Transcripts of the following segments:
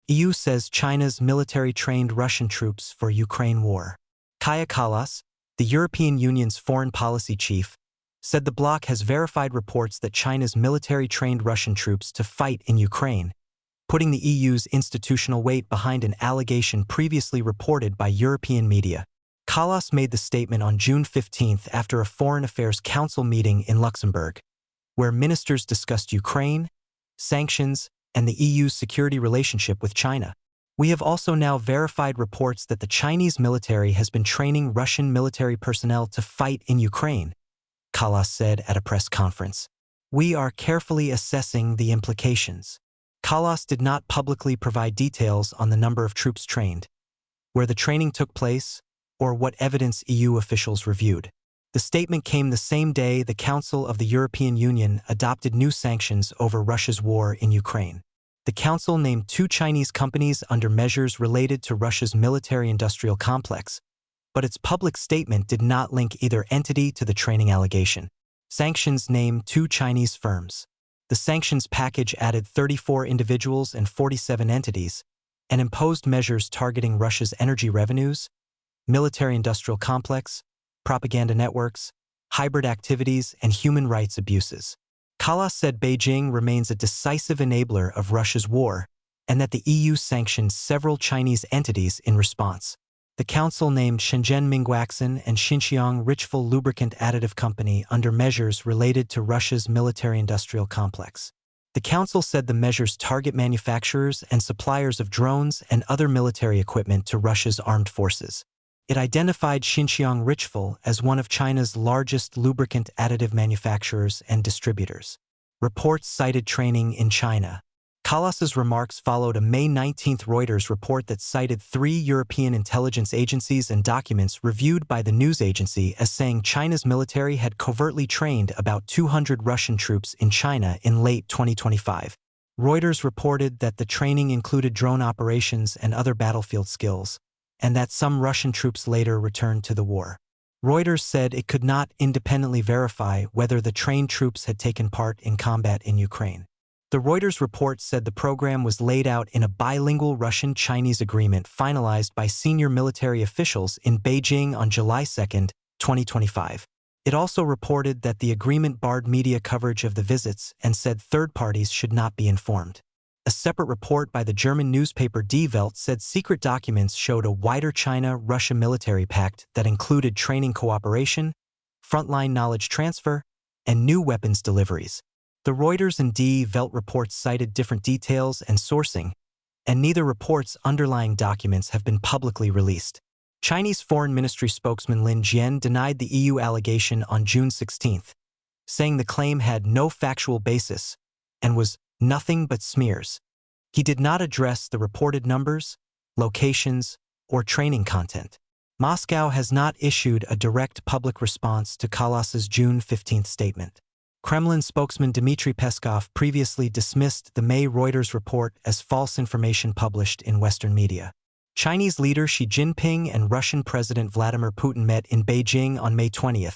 EU says China's military trained Russian troops for Ukraine war. Kaja Kallas, the European Union's foreign policy chief, said the bloc has verified reports that China's military trained Russian troops to fight in Ukraine, putting the EU's institutional weight behind an allegation previously reported by European media. Kallas made the statement on June 15 after a Foreign Affairs Council meeting in Luxembourg, where ministers discussed Ukraine, sanctions, and the EU's security relationship with China. We have also now verified reports that the Chinese military has been training Russian military personnel to fight in Ukraine, Kallas said at a press conference. We are carefully assessing the implications. Kallas did not publicly provide details on the number of troops trained, where the training took place, or what evidence EU officials reviewed. The statement came the same day the Council of the European Union adopted new sanctions over Russia's war in Ukraine. The Council named 2 Chinese companies under measures related to Russia's military-industrial complex, but its public statement did not link either entity to the training allegation. Sanctions named 2 Chinese firms. The sanctions package added 34 individuals and 47 entities, and imposed measures targeting Russia's energy revenues, military-industrial complex, propaganda networks, hybrid activities, and human rights abuses. Kallas said Beijing remains a decisive enabler of Russia's war, and that the EU sanctioned several Chinese entities in response. The Council named Shenzhen Mingwaxin and Xinjiang Richful Lubricant Additive Company under measures related to Russia's military-industrial complex. The Council said the measures target manufacturers and suppliers of drones and other military equipment to Russia's armed forces. It identified Xinjiang Richful as one of China's largest lubricant additive manufacturers and distributors. Reports cited training in China. Kallas's remarks followed a May 19 Reuters report that cited 3 European intelligence agencies and documents reviewed by the news agency as saying China's military had covertly trained about 200 Russian troops in China in late 2025. Reuters reported that the training included drone operations and other battlefield skills, and that some Russian troops later returned to the war. Reuters said it could not independently verify whether the trained troops had taken part in combat in Ukraine. The Reuters report said the program was laid out in a bilingual Russian-Chinese agreement finalized by senior military officials in Beijing on July 2, 2025. It also reported that the agreement barred media coverage of the visits and said third parties should not be informed. A separate report by the German newspaper Die Welt said secret documents showed a wider China-Russia military pact that included training cooperation, frontline knowledge transfer, and new weapons deliveries. The Reuters and Die Welt reports cited different details and sourcing, and neither report's underlying documents have been publicly released. Chinese Foreign Ministry spokesman Lin Jian denied the EU allegation on June 16, saying the claim had no factual basis and was nothing but smears. He did not address the reported numbers, locations, or training content. Moscow has not issued a direct public response to Kallas's June 15 statement. Kremlin spokesman Dmitry Peskov previously dismissed the May Reuters report as false information published in Western media. Chinese leader Xi Jinping and Russian President Vladimir Putin met in Beijing on May 20,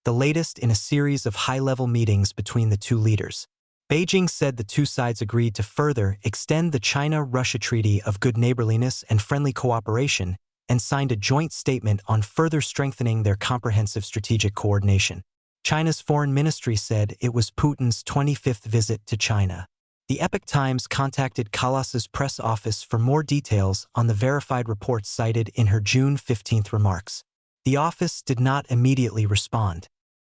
the latest in a series of high-level meetings between the two leaders. Beijing said the two sides agreed to further extend the China-Russia Treaty of Good Neighborliness and Friendly Cooperation and signed a joint statement on further strengthening their comprehensive strategic coordination. China's foreign ministry said it was Putin's 25th visit to China. The Epoch Times contacted Kallas's press office for more details on the verified reports cited in her June 15 remarks. The office did not immediately respond.